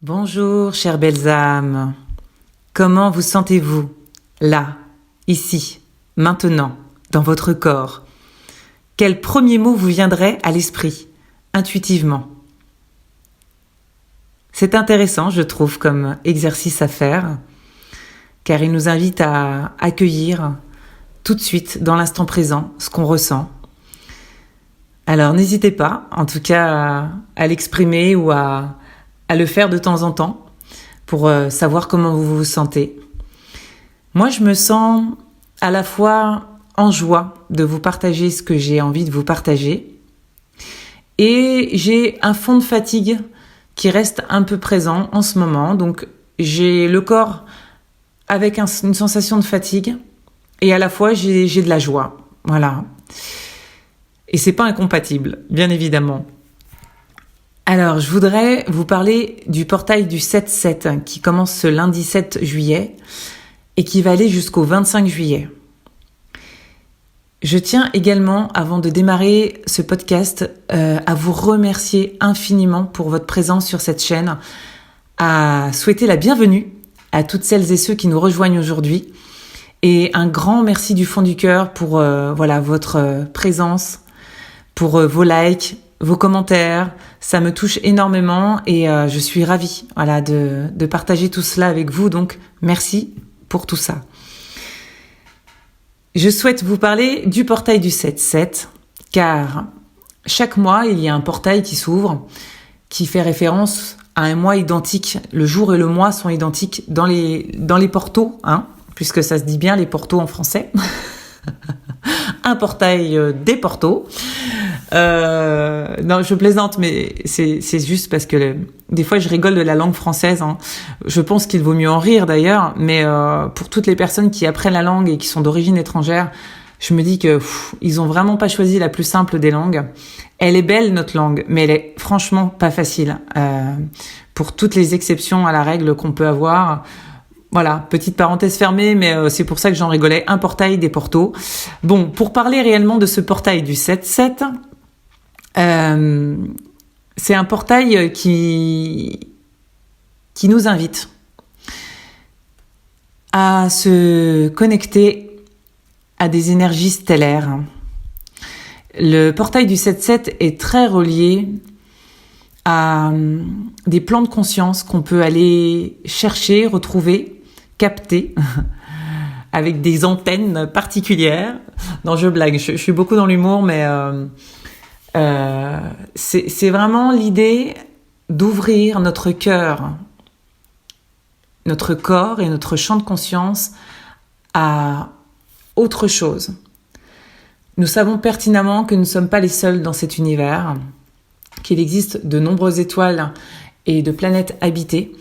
Bonjour, chères belles âmes. Comment vous sentez-vous, là, ici, maintenant, dans votre corps? Quel premier mot vous viendrait à l'esprit, intuitivement? C'est intéressant, je trouve, comme exercice à faire, car il nous invite à accueillir tout de suite, dans l'instant présent, ce qu'on ressent. Alors n'hésitez pas, en tout cas, à l'exprimer ou à le faire de temps en temps pour savoir comment vous vous sentez. Moi, je me sens à la fois en joie de vous partager ce que j'ai envie de vous partager et j'ai un fond de fatigue qui reste un peu présent en ce moment. Donc, j'ai le corps avec une sensation de fatigue et à la fois, j'ai de la joie. Voilà. Et c'est pas incompatible, bien évidemment. Alors, je voudrais vous parler du portail du 7-7 qui commence ce lundi 7 juillet et qui va aller jusqu'au 25 juillet. Je tiens également, avant de démarrer ce podcast, à vous remercier infiniment pour votre présence sur cette chaîne, à souhaiter la bienvenue à toutes celles et ceux qui nous rejoignent aujourd'hui et un grand merci du fond du cœur pour votre présence, pour vos likes, vos commentaires, ça me touche énormément et je suis ravie de partager tout cela avec vous, donc merci pour tout ça. Je souhaite vous parler du portail du 7-7, car chaque mois, il y a un portail qui s'ouvre, qui fait référence à un mois identique. Le jour et le mois sont identiques dans les portaux, puisque ça se dit bien les portaux en français. Un portail des portaux. Non, je plaisante, mais c'est juste parce que des fois je rigole de la langue française. Je pense qu'il vaut mieux en rire d'ailleurs, mais pour toutes les personnes qui apprennent la langue et qui sont d'origine étrangère, je me dis que ils ont vraiment pas choisi la plus simple des langues. Elle est belle notre langue, mais elle est franchement pas facile. Pour toutes les exceptions à la règle qu'on peut avoir. Voilà, petite parenthèse fermée, mais c'est pour ça que j'en rigolais. Un portail des portaux. Bon, pour parler réellement de ce portail du 7-7, c'est un portail qui nous invite à se connecter à des énergies stellaires. Le portail du 7-7 est très relié à des plans de conscience qu'on peut aller chercher, retrouver, capter avec des antennes particulières. Non, je blague, je suis beaucoup dans l'humour, mais c'est vraiment l'idée d'ouvrir notre cœur, notre corps et notre champ de conscience à autre chose. Nous savons pertinemment que nous ne sommes pas les seuls dans cet univers, qu'il existe de nombreuses étoiles et de planètes habitées.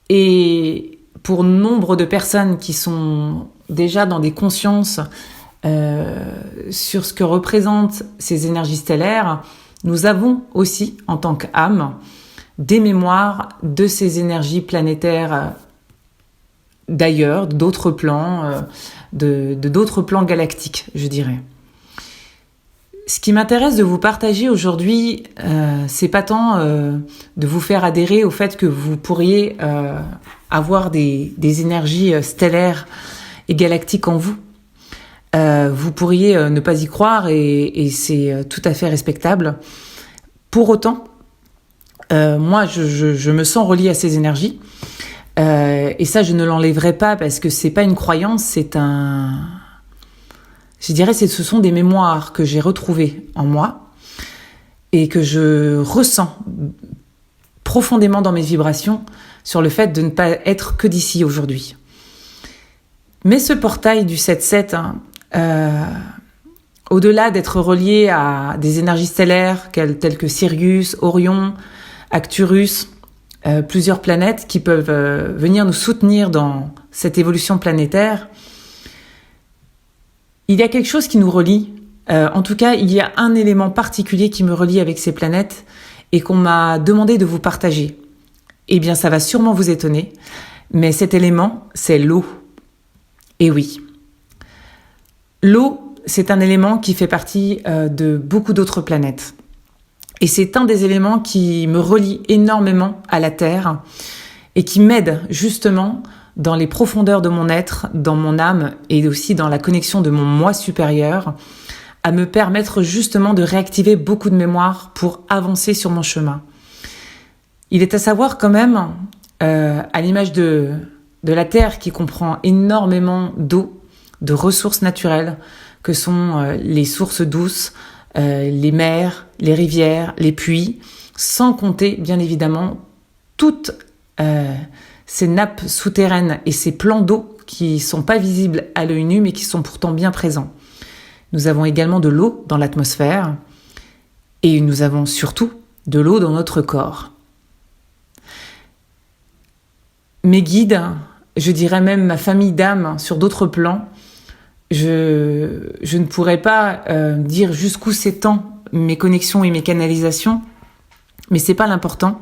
Et pour nombre de personnes qui sont déjà dans des consciences sur ce que représentent ces énergies stellaires, nous avons aussi, en tant qu'âme, des mémoires de ces énergies planétaires d'ailleurs, d'autres plans, d'autres plans galactiques, je dirais. Ce qui m'intéresse de vous partager aujourd'hui, c'est pas tant de vous faire adhérer au fait que vous pourriez avoir des énergies stellaires et galactiques en vous. Vous pourriez ne pas y croire et c'est tout à fait respectable. Pour autant, moi, je me sens reliée à ces énergies et ça, je ne l'enlèverai pas parce que c'est pas une croyance, je dirais que ce sont des mémoires que j'ai retrouvées en moi et que je ressens profondément dans mes vibrations sur le fait de ne pas être que d'ici aujourd'hui. Mais ce portail du 7-7, au-delà d'être relié à des énergies stellaires telles que Sirius, Orion, Arcturus, plusieurs planètes qui peuvent venir nous soutenir dans cette évolution planétaire, il y a quelque chose qui nous relie. En tout cas, il y a un élément particulier qui me relie avec ces planètes et qu'on m'a demandé de vous partager. Eh bien, ça va sûrement vous étonner, mais cet élément, c'est l'eau. Et oui. L'eau, c'est un élément qui fait partie de beaucoup d'autres planètes. Et c'est un des éléments qui me relie énormément à la terre et qui m'aide justement dans les profondeurs de mon être, dans mon âme et aussi dans la connexion de mon moi supérieur, à me permettre justement de réactiver beaucoup de mémoire pour avancer sur mon chemin. Il est à savoir quand même, à l'image de la terre qui comprend énormément d'eau, de ressources naturelles, que sont les sources douces, les mers, les rivières, les puits, sans compter bien évidemment toutes ces nappes souterraines et ces plans d'eau qui sont pas visibles à l'œil nu mais qui sont pourtant bien présents. Nous avons également de l'eau dans l'atmosphère et nous avons surtout de l'eau dans notre corps. Mes guides, je dirais même ma famille d'âme sur d'autres plans, je ne pourrais pas dire jusqu'où s'étendent mes connexions et mes canalisations, mais c'est pas l'important.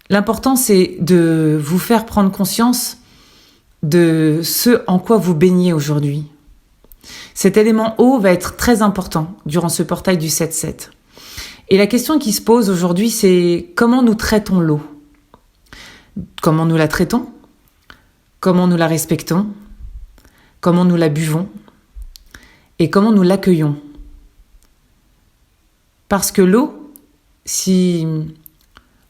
L'important, c'est de vous faire prendre conscience de ce en quoi vous baignez aujourd'hui. Cet élément eau va être très important durant ce portail du 7-7. Et la question qui se pose aujourd'hui, c'est comment nous traitons l'eau ? Comment nous la traitons ? Comment nous la respectons ? Comment nous la buvons ? Et comment nous l'accueillons ? Parce que l'eau, si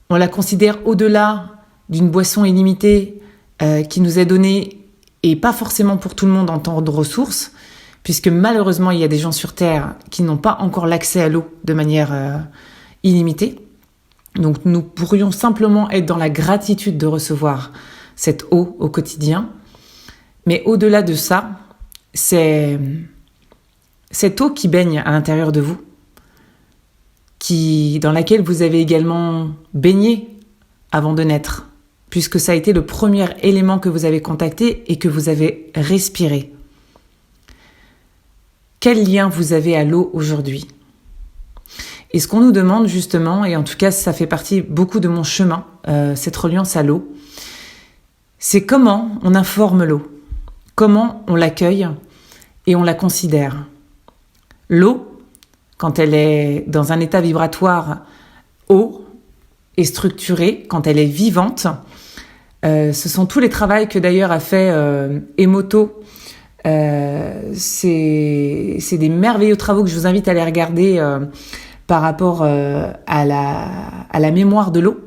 on la considère au-delà d'une boisson illimitée qui nous est donnée, et pas forcément pour tout le monde en temps de ressources, puisque malheureusement il y a des gens sur Terre qui n'ont pas encore l'accès à l'eau de manière illimitée. Donc nous pourrions simplement être dans la gratitude de recevoir cette eau au quotidien. Mais au-delà de ça, c'est cette eau qui baigne à l'intérieur de vous, dans laquelle vous avez également baigné avant de naître, puisque ça a été le premier élément que vous avez contacté et que vous avez respiré. Quel lien vous avez à l'eau aujourd'hui ? Et ce qu'on nous demande justement, et en tout cas ça fait partie beaucoup de mon chemin, cette reliance à l'eau, c'est comment on informe l'eau, comment on l'accueille et on la considère. L'eau, quand elle est dans un état vibratoire haut et structuré, quand elle est vivante, ce sont tous les travaux que d'ailleurs a fait Emoto. C'est des merveilleux travaux que je vous invite à aller regarder par rapport à la mémoire de l'eau,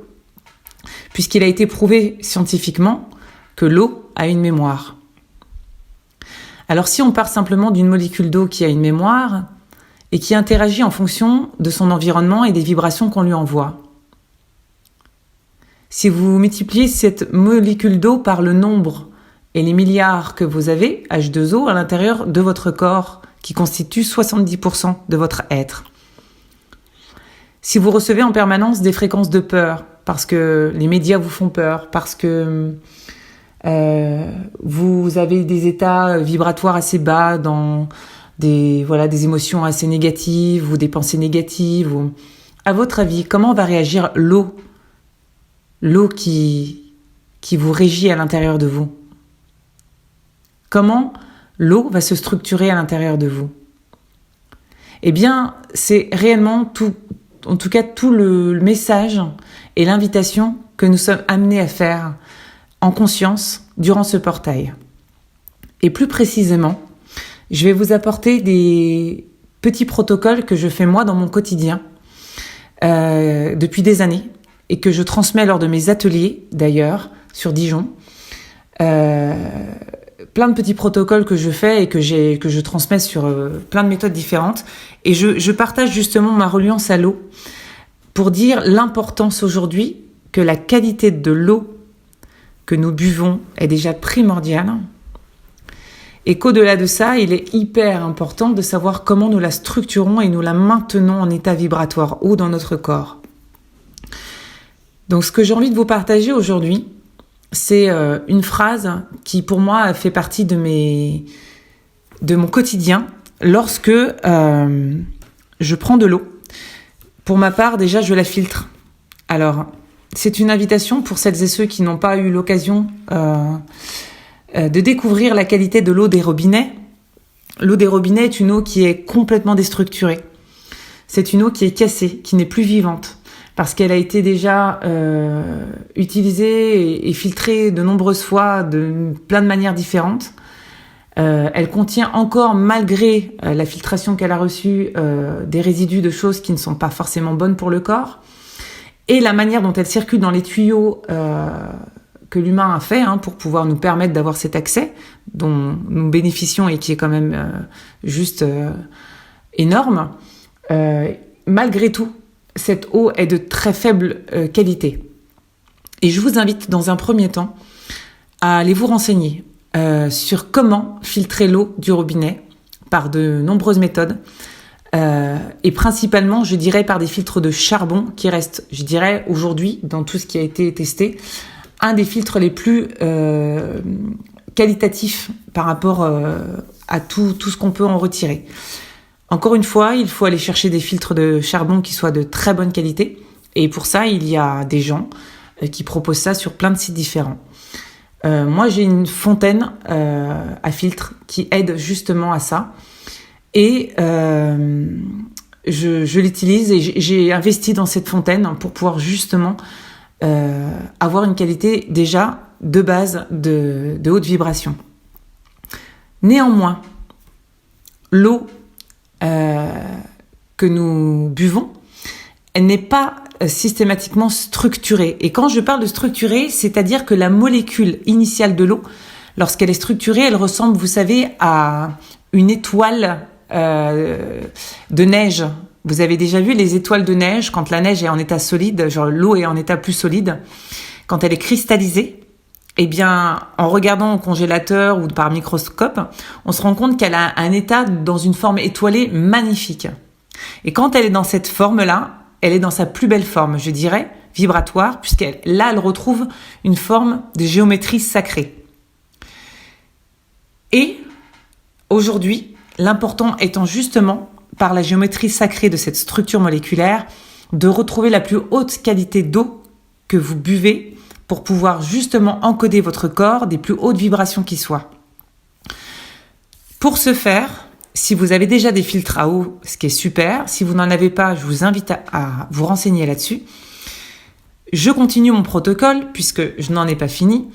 puisqu'il a été prouvé scientifiquement que l'eau a une mémoire. Alors si on part simplement d'une molécule d'eau qui a une mémoire et qui interagit en fonction de son environnement et des vibrations qu'on lui envoie, si vous multipliez cette molécule d'eau par le nombre et les milliards que vous avez, H2O, à l'intérieur de votre corps, qui constitue 70% de votre être. Si vous recevez en permanence des fréquences de peur, parce que les médias vous font peur, parce que vous avez des états vibratoires assez bas, dans des émotions assez négatives ou des pensées négatives, à votre avis, comment va réagir l'eau qui vous régit à l'intérieur de vous? Comment l'eau va se structurer à l'intérieur de vous? Eh bien, c'est réellement tout le message et l'invitation que nous sommes amenés à faire en conscience durant ce portail. Et plus précisément, je vais vous apporter des petits protocoles que je fais moi dans mon quotidien depuis des années et que je transmets lors de mes ateliers d'ailleurs sur Dijon. Plein de petits protocoles que je fais et que je transmets sur plein de méthodes différentes. Et je partage justement ma reliance à l'eau pour dire l'importance aujourd'hui que la qualité de l'eau que nous buvons est déjà primordiale. Et qu'au-delà de ça, il est hyper important de savoir comment nous la structurons et nous la maintenons en état vibratoire haut dans notre corps. Donc ce que j'ai envie de vous partager aujourd'hui, c'est une phrase qui pour moi fait partie de mon quotidien lorsque je prends de l'eau. Pour ma part, déjà, je la filtre. Alors, c'est une invitation pour celles et ceux qui n'ont pas eu l'occasion de découvrir la qualité de l'eau des robinets. L'eau des robinets est une eau qui est complètement déstructurée. c'est une eau qui est cassée, qui n'est plus vivante, parce qu'elle a été déjà utilisée et filtrée de nombreuses fois, de plein de manières différentes. Elle contient encore, malgré la filtration qu'elle a reçue, des résidus de choses qui ne sont pas forcément bonnes pour le corps. Et la manière dont elle circule dans les tuyaux que l'humain a fait pour pouvoir nous permettre d'avoir cet accès dont nous bénéficions et qui est quand même juste énorme. Malgré tout, cette eau est de très faible qualité. Et je vous invite dans un premier temps à aller vous renseigner sur comment filtrer l'eau du robinet par de nombreuses méthodes et principalement, je dirais, par des filtres de charbon qui restent, je dirais, aujourd'hui, dans tout ce qui a été testé, un des filtres les plus qualitatifs par rapport à tout ce qu'on peut en retirer. Encore une fois, il faut aller chercher des filtres de charbon qui soient de très bonne qualité. Et pour ça, il y a des gens qui proposent ça sur plein de sites différents. Moi, j'ai une fontaine à filtre qui aide justement à ça. Et je l'utilise et j'ai investi dans cette fontaine pour pouvoir justement avoir une qualité déjà de base de haute vibration. Néanmoins, l'eau que nous buvons, elle n'est pas systématiquement structurée. Et quand je parle de structurée, c'est-à-dire que la molécule initiale de l'eau, lorsqu'elle est structurée, elle ressemble, vous savez, à une étoile de neige. Vous avez déjà vu les étoiles de neige quand la neige est en état solide, genre l'eau est en état plus solide, quand elle est cristallisée. Eh bien, en regardant au congélateur ou par microscope, on se rend compte qu'elle a un état dans une forme étoilée magnifique. Et quand elle est dans cette forme-là, elle est dans sa plus belle forme, je dirais, vibratoire, puisqu'elle retrouve une forme de géométrie sacrée. Et aujourd'hui, l'important étant justement, par la géométrie sacrée de cette structure moléculaire, de retrouver la plus haute qualité d'eau que vous buvez pour pouvoir justement encoder votre corps des plus hautes vibrations qui soient. Pour ce faire, si vous avez déjà des filtres à eau, ce qui est super, si vous n'en avez pas, je vous invite à vous renseigner là-dessus. Je continue mon protocole, puisque je n'en ai pas fini.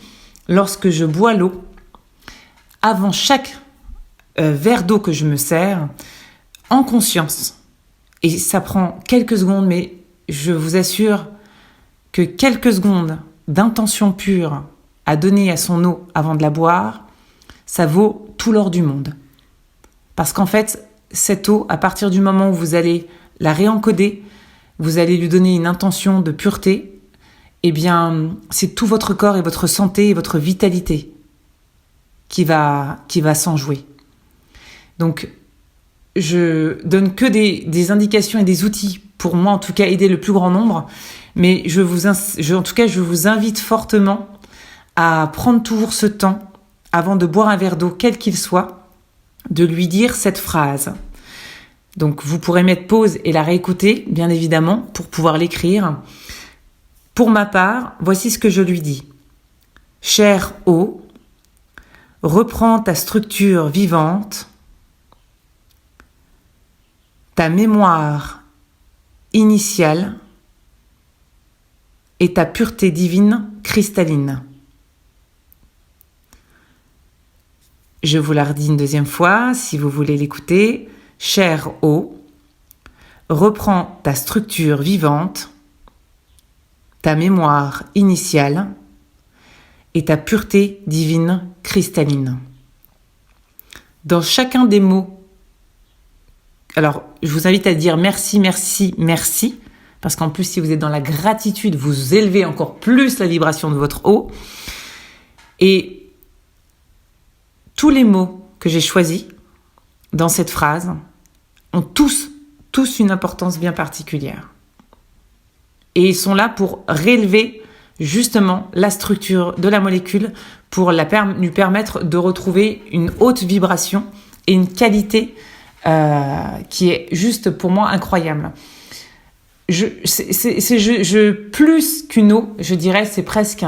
Lorsque je bois l'eau, avant chaque verre d'eau que je me sers, en conscience, et ça prend quelques secondes, mais je vous assure que quelques secondes d'intention pure à donner à son eau avant de la boire, ça vaut tout l'or du monde. Parce qu'en fait, cette eau, à partir du moment où vous allez la réencoder, vous allez lui donner une intention de pureté, eh bien, c'est tout votre corps et votre santé et votre vitalité qui va s'en jouer. Donc, je donne que des indications et des outils pour moi, en tout cas, aider le plus grand nombre. Mais je vous invite fortement à prendre toujours ce temps, avant de boire un verre d'eau, quel qu'il soit, de lui dire cette phrase. Donc, vous pourrez mettre pause et la réécouter, bien évidemment, pour pouvoir l'écrire. Pour ma part, voici ce que je lui dis. Chère eau, reprends ta structure vivante, ta mémoire initiale et ta pureté divine cristalline. Je vous la redis une deuxième fois, si vous voulez l'écouter. Chère eau, reprends ta structure vivante, ta mémoire initiale et ta pureté divine cristalline. Dans chacun des mots, alors je vous invite à dire merci, merci, merci, parce qu'en plus si vous êtes dans la gratitude, vous élevez encore plus la vibration de votre eau. Et tous les mots que j'ai choisis dans cette phrase ont tous une importance bien particulière. Et ils sont là pour réélever justement la structure de la molécule, pour lui permettre de retrouver une haute vibration et une qualité qui est juste pour moi incroyable. Plus qu'une eau, je dirais, c'est presque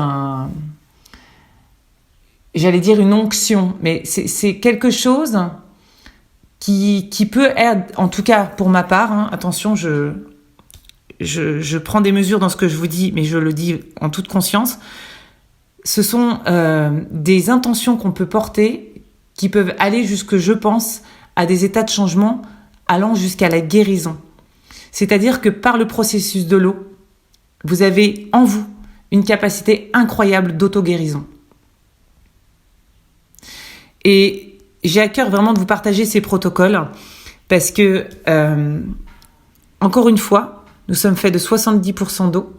j'allais dire une onction, mais c'est quelque chose qui peut être, en tout cas pour ma part, hein, attention, je prends des mesures dans ce que je vous dis, mais je le dis en toute conscience, ce sont des intentions qu'on peut porter qui peuvent aller jusque, je pense, à des états de changement allant jusqu'à la guérison. C'est-à-dire que par le processus de l'eau, vous avez en vous une capacité incroyable d'auto-guérison. Et j'ai à cœur vraiment de vous partager ces protocoles parce que, encore une fois, nous sommes faits de 70% d'eau.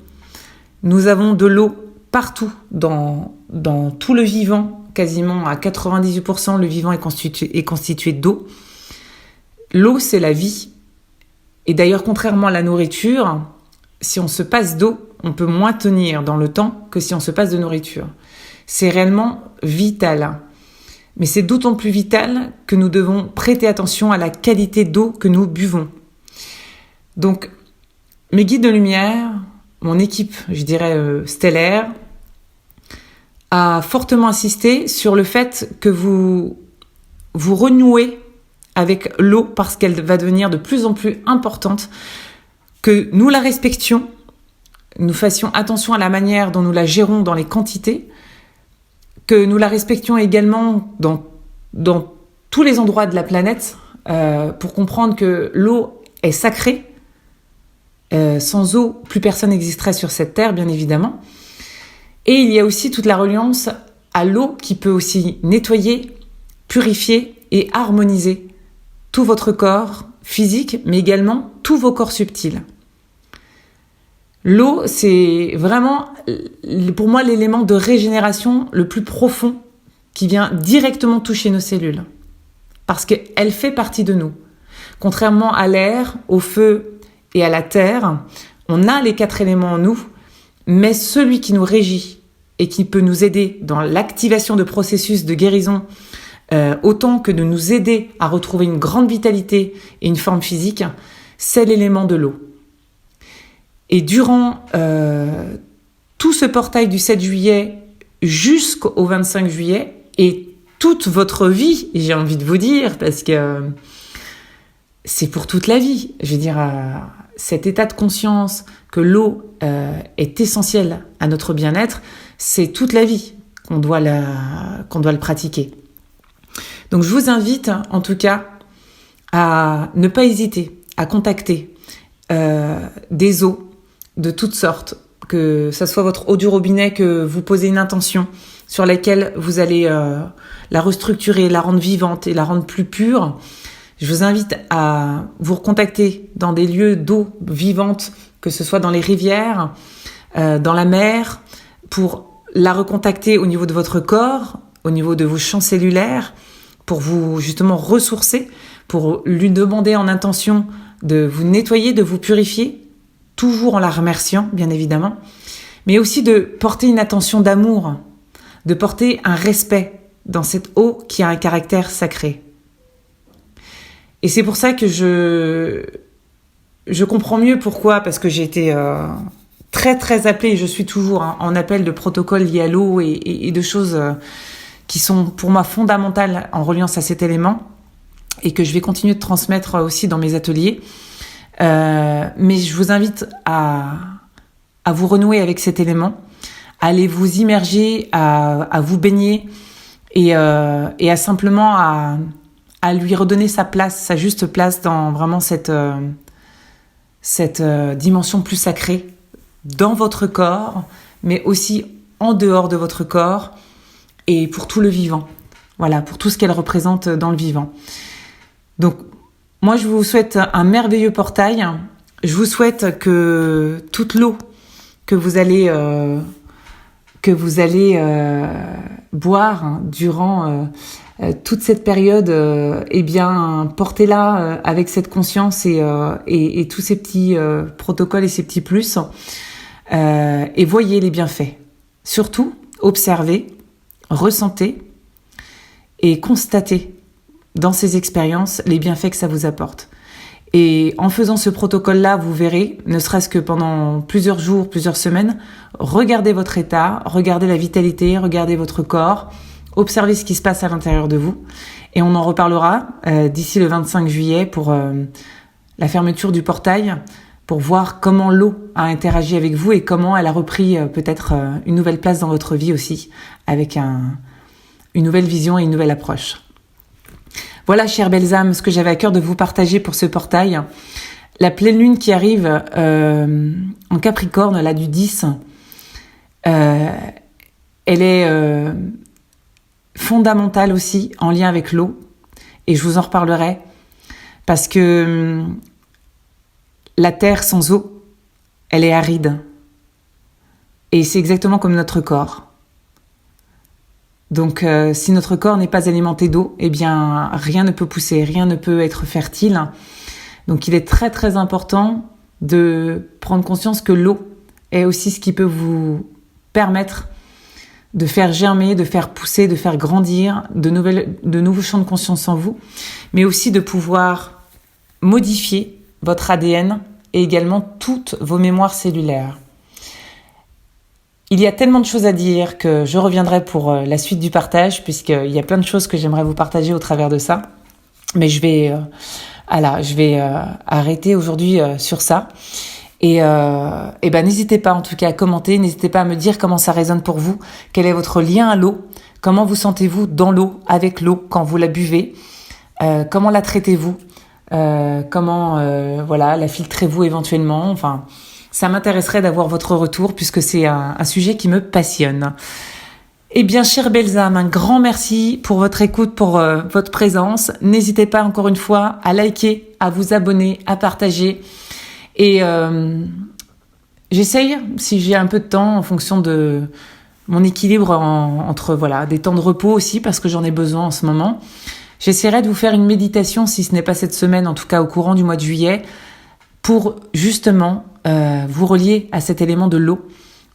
Nous avons de l'eau partout dans tout le vivant, quasiment à 98%, le vivant est constitué d'eau. L'eau, c'est la vie. Et d'ailleurs, contrairement à la nourriture, si on se passe d'eau, on peut moins tenir dans le temps que si on se passe de nourriture. C'est réellement vital. Mais c'est d'autant plus vital que nous devons prêter attention à la qualité d'eau que nous buvons. Donc, mes guides de lumière, mon équipe, je dirais stellaire, a fortement insisté sur le fait que vous renouez avec l'eau parce qu'elle va devenir de plus en plus importante, que nous la respections, nous fassions attention à la manière dont nous la gérons dans les quantités, que nous la respections également dans tous les endroits de la planète, pour comprendre que l'eau est sacrée. Sans eau, plus personne n'existerait sur cette terre, bien évidemment. Et il y a aussi toute la reliance à l'eau qui peut aussi nettoyer, purifier et harmoniser tout votre corps physique, mais également tous vos corps subtils. L'eau, c'est vraiment, pour moi, l'élément de régénération le plus profond qui vient directement toucher nos cellules. Parce qu'elle fait partie de nous. Contrairement à l'air, au feu et à la terre, on a les 4 éléments en nous, mais celui qui nous régit et qui peut nous aider dans l'activation de processus de guérison, autant que de nous aider à retrouver une grande vitalité et une forme physique, c'est l'élément de l'eau. Et durant tout ce portail du 7 juillet jusqu'au 25 juillet, et toute votre vie, j'ai envie de vous dire, parce que c'est pour toute la vie. Je veux dire, cet état de conscience que l'eau est essentielle à notre bien-être, c'est toute la vie qu'on doit le pratiquer. Donc je vous invite en tout cas à ne pas hésiter à contacter des eaux de toutes sortes, que ça soit votre eau du robinet, que vous posez une intention sur laquelle vous allez la restructurer, la rendre vivante et la rendre plus pure. Je vous invite à vous recontacter dans des lieux d'eau vivante, que ce soit dans les rivières, dans la mer, pour la recontacter au niveau de votre corps, au niveau de vos champs cellulaires, pour vous justement ressourcer, pour lui demander en intention de vous nettoyer, de vous purifier, toujours en la remerciant, bien évidemment, mais aussi de porter une attention d'amour, de porter un respect dans cette eau qui a un caractère sacré. Et c'est pour ça que je comprends mieux pourquoi, parce que j'ai été très très appelée, et je suis toujours en appel de protocoles liés à l'eau et de choses qui sont pour moi fondamentales en reliance à cet élément, et que je vais continuer de transmettre aussi dans mes ateliers. Mais je vous invite à vous renouer avec cet élément, à aller vous immerger, à vous baigner et à simplement à lui redonner sa place, sa juste place dans vraiment cette dimension plus sacrée dans votre corps, mais aussi en dehors de votre corps et pour tout le vivant. Voilà, pour tout ce qu'elle représente dans le vivant. Donc, moi, je vous souhaite un merveilleux portail. Je vous souhaite que toute l'eau que vous allez boire durant toute cette période, portez-la avec cette conscience et tous ces petits protocoles et ces petits plus, et voyez les bienfaits. Surtout, observez, ressentez et constatez dans ces expériences les bienfaits que ça vous apporte. Et en faisant ce protocole-là, vous verrez, ne serait-ce que pendant plusieurs jours, plusieurs semaines, regardez votre état, regardez la vitalité, regardez votre corps, observez ce qui se passe à l'intérieur de vous. Et on en reparlera d'ici le 25 juillet pour la fermeture du portail, pour voir comment l'eau a interagi avec vous et comment elle a repris peut-être une nouvelle place dans votre vie aussi, avec une nouvelle vision et une nouvelle approche. Voilà, chères belles âmes, ce que j'avais à cœur de vous partager pour ce portail. La pleine lune qui arrive en Capricorne, là du 10, elle est fondamentale aussi en lien avec l'eau. Et je vous en reparlerai parce que la terre sans eau, elle est aride. Et c'est exactement comme notre corps. Donc, si notre corps n'est pas alimenté d'eau, eh bien, rien ne peut pousser, rien ne peut être fertile. Donc, il est très, très important de prendre conscience que l'eau est aussi ce qui peut vous permettre de faire germer, de faire pousser, de faire grandir de nouveaux champs de conscience en vous, mais aussi de pouvoir modifier votre ADN et également toutes vos mémoires cellulaires. Il y a tellement de choses à dire que je reviendrai pour la suite du partage, puisqu'il y a plein de choses que j'aimerais vous partager au travers de ça. Mais je vais arrêter aujourd'hui sur ça. Et n'hésitez pas en tout cas à commenter, n'hésitez pas à me dire comment ça résonne pour vous, quel est votre lien à l'eau, comment vous sentez-vous dans l'eau, avec l'eau, quand vous la buvez, comment la traitez-vous, comment la filtrez-vous éventuellement, enfin... Ça m'intéresserait d'avoir votre retour puisque c'est un sujet qui me passionne. Eh bien, chères belles âmes, un grand merci pour votre écoute, pour votre présence. N'hésitez pas encore une fois à liker, à vous abonner, à partager. Et j'essaye, si j'ai un peu de temps, en fonction de mon équilibre entre des temps de repos aussi, parce que j'en ai besoin en ce moment. J'essaierai de vous faire une méditation, si ce n'est pas cette semaine, en tout cas au courant du mois de juillet, pour justement vous relier à cet élément de l'eau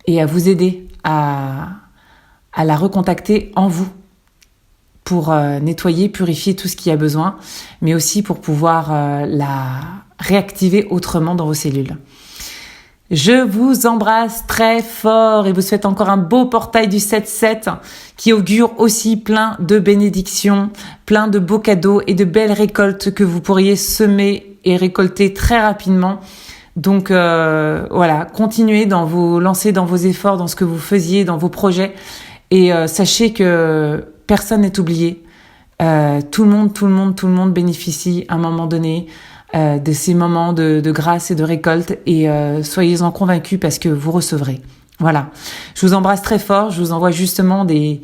et à vous aider à la recontacter en vous pour nettoyer, purifier tout ce qui a besoin, mais aussi pour pouvoir la réactiver autrement dans vos cellules. Je vous embrasse très fort et vous souhaite encore un beau portail du 7-7 qui augure aussi plein de bénédictions, plein de beaux cadeaux et de belles récoltes que vous pourriez semer et récolter très rapidement. Donc continuez lancez dans vos efforts, dans ce que vous faisiez, dans vos projets et sachez que personne n'est oublié. Tout le monde bénéficie à un moment donné de ces moments de grâce et de récolte et soyez-en convaincus parce que vous recevrez. Voilà. Je vous embrasse très fort. Je vous envoie justement des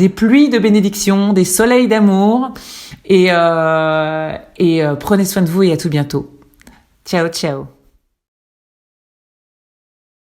pluies de bénédictions, des soleils d'amour et prenez soin de vous et à tout bientôt. Ciao, ciao.